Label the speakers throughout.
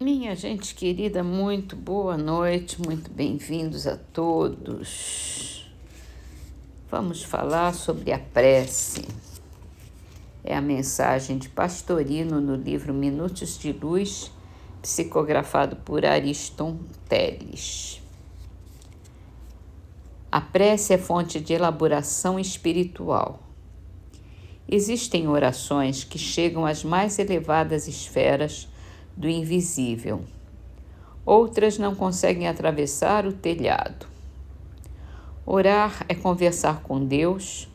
Speaker 1: Minha gente querida, muito boa noite, muito bem-vindos a todos. Vamos falar sobre a prece. É a mensagem de Pastorino no livro Minutos de Luz, psicografado por Ariston Teles. A prece é fonte de elaboração espiritual. Existem orações que chegam às mais elevadas esferas do invisível. Outras não conseguem atravessar o telhado. Orar é conversar com Deus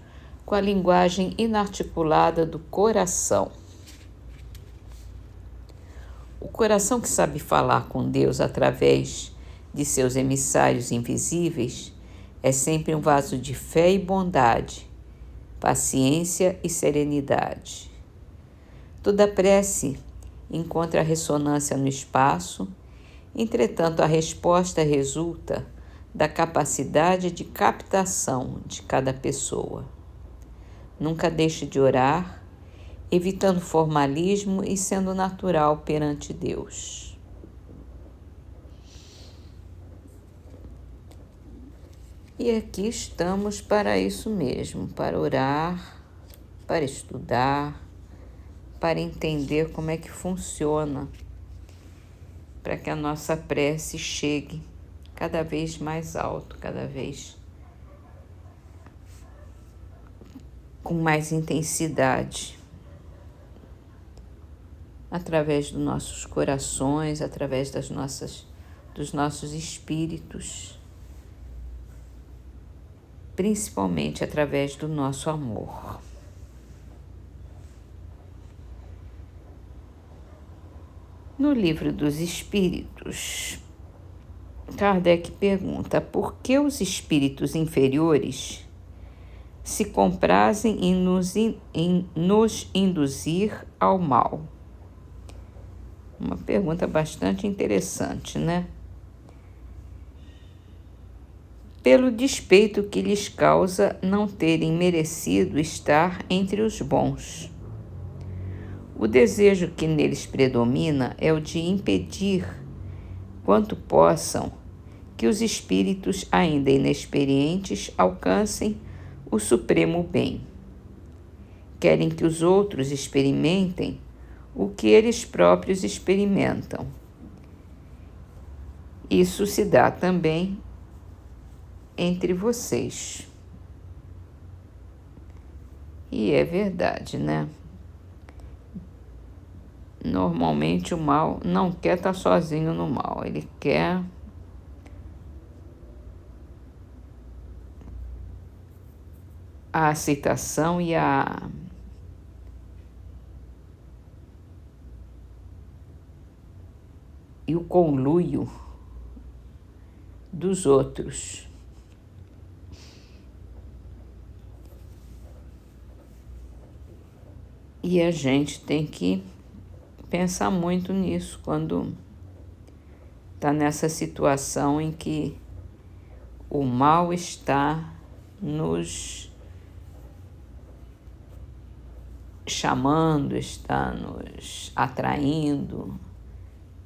Speaker 1: com a linguagem inarticulada do coração. O coração que sabe falar com Deus através de seus emissários invisíveis é sempre um vaso de fé e bondade, paciência e serenidade. Toda prece encontra ressonância no espaço, entretanto a resposta resulta da capacidade de captação de cada pessoa. Nunca deixe de orar, evitando formalismo e sendo natural perante Deus. E aqui estamos para isso mesmo, para orar, para estudar, para entender como é que funciona, para que a nossa prece chegue cada vez mais alto, cada vez com mais intensidade, através dos nossos corações, através dos nossos espíritos, principalmente através do nosso amor. No Livro dos Espíritos, Kardec pergunta por que os espíritos inferiores se comprazem em nos induzir ao mal. Uma pergunta bastante interessante, né? Pelo despeito que lhes causa não terem merecido estar entre os bons. O desejo que neles predomina é o de impedir, quanto possam, que os espíritos ainda inexperientes alcancem o supremo bem. Querem que os outros experimentem o que eles próprios experimentam. Isso se dá também entre vocês. E é verdade, né? Normalmente o mal não quer estar sozinho no mal, ele quer a aceitação e o conluio dos outros. E a gente tem que pensar muito nisso quando está nessa situação em que o mal está nos chamando, está nos atraindo.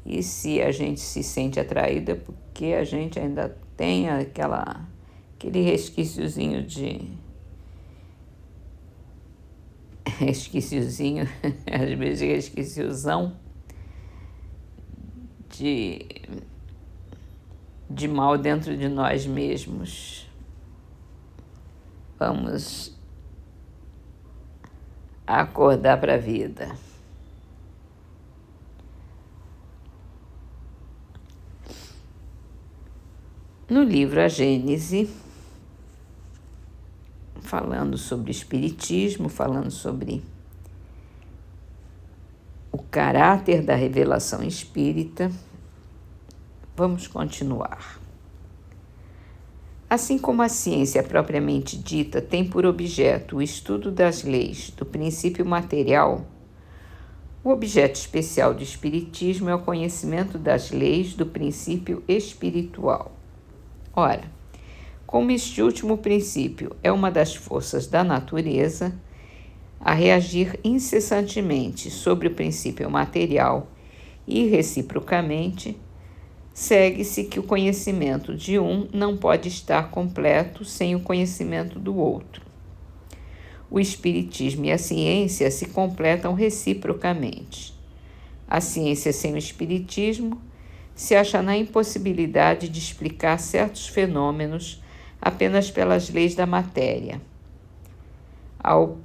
Speaker 1: E se a gente se sente atraído é porque a gente ainda tem aquele resquíciozinho às vezes resquíciozão de mal dentro de nós mesmos. Vamos acordar para a vida. No livro A Gênese, falando sobre espiritismo, falando sobre o caráter da revelação espírita, vamos continuar. Assim como a ciência propriamente dita tem por objeto o estudo das leis do princípio material, o objeto especial do espiritismo é o conhecimento das leis do princípio espiritual. Ora, como este último princípio é uma das forças da natureza, a reagir incessantemente sobre o princípio material e, reciprocamente, segue-se que o conhecimento de um não pode estar completo sem o conhecimento do outro. O Espiritismo e a ciência se completam reciprocamente. A ciência sem o Espiritismo se acha na impossibilidade de explicar certos fenômenos apenas pelas leis da matéria. Ao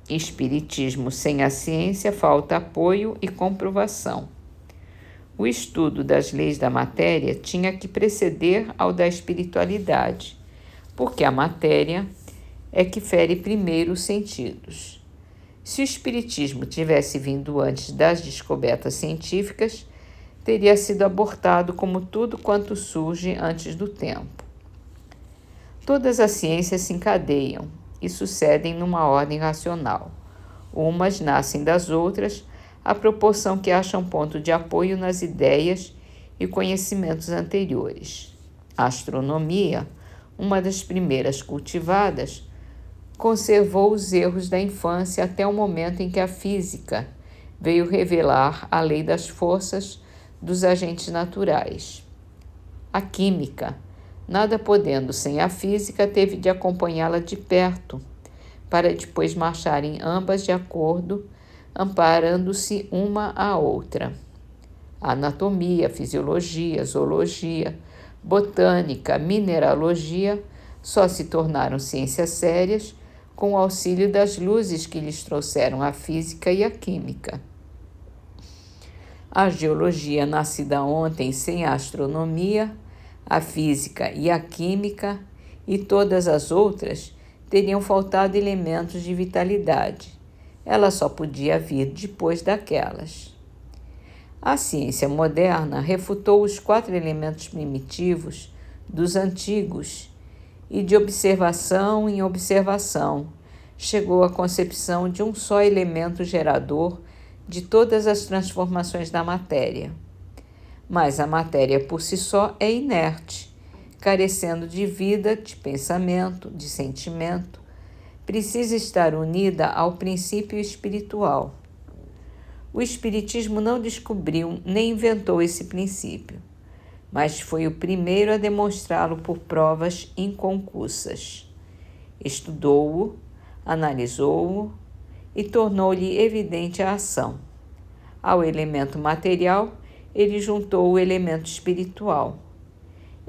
Speaker 1: Espiritismo sem a ciência falta apoio e comprovação. O estudo das leis da matéria tinha que preceder ao da espiritualidade, porque a matéria é que fere primeiro os sentidos. Se o Espiritismo tivesse vindo antes das descobertas científicas, teria sido abortado como tudo quanto surge antes do tempo. Todas as ciências se encadeiam e sucedem numa ordem racional. Umas nascem das outras, à proporção que acham ponto de apoio nas ideias e conhecimentos anteriores. A astronomia, uma das primeiras cultivadas, conservou os erros da infância até o momento em que a física veio revelar a lei das forças dos agentes naturais. A química, nada podendo sem a física, teve de acompanhá-la de perto, para depois marcharem ambas de acordo, amparando-se uma à outra. A anatomia, fisiologia, zoologia, botânica, mineralogia só se tornaram ciências sérias com o auxílio das luzes que lhes trouxeram a física e a química. A geologia, nascida ontem sem a astronomia, a física e a química, e todas as outras, teriam faltado elementos de vitalidade. Ela só podia vir depois daquelas. A ciência moderna refutou os 4 elementos primitivos dos antigos e, de observação em observação, chegou à concepção de um só elemento gerador de todas as transformações da matéria. Mas a matéria por si só é inerte, carecendo de vida, de pensamento, de sentimento. Precisa estar unida ao princípio espiritual. O Espiritismo não descobriu nem inventou esse princípio, mas foi o primeiro a demonstrá-lo por provas inconcussas. Estudou-o, analisou-o e tornou-lhe evidente a ação. Ao elemento material, ele juntou o elemento espiritual.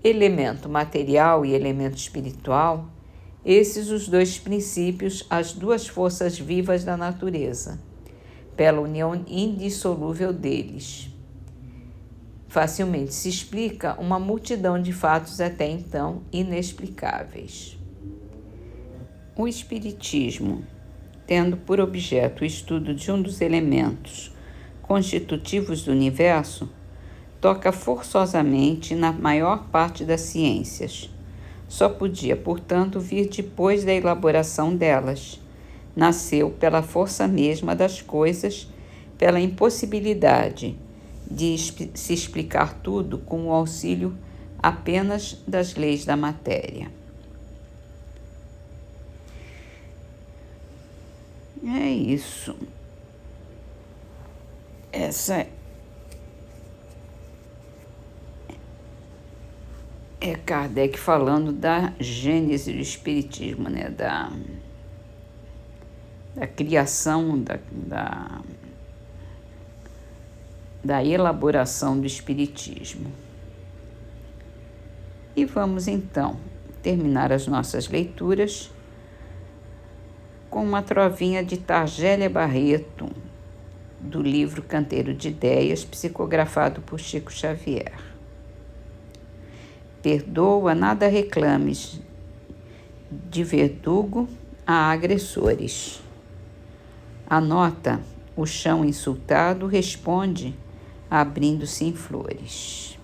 Speaker 1: Elemento material e elemento espiritual, esses os 2 princípios, as 2 forças vivas da natureza, pela união indissolúvel deles. Facilmente se explica uma multidão de fatos até então inexplicáveis. O Espiritismo, tendo por objeto o estudo de um dos elementos constitutivos do universo, toca forçosamente na maior parte das ciências. Só podia, portanto, vir depois da elaboração delas. Nasceu pela força mesma das coisas, pela impossibilidade de se explicar tudo com o auxílio apenas das leis da matéria. É isso. Essa é Kardec falando da gênese do Espiritismo, né? Da criação, da elaboração do Espiritismo. E vamos, então, terminar as nossas leituras com uma trovinha de Targélia Barreto, do livro Canteiro de Ideias, psicografado por Chico Xavier. Perdoa, nada reclames, de verdugo a agressores. Anota, o chão insultado responde, abrindo-se em flores.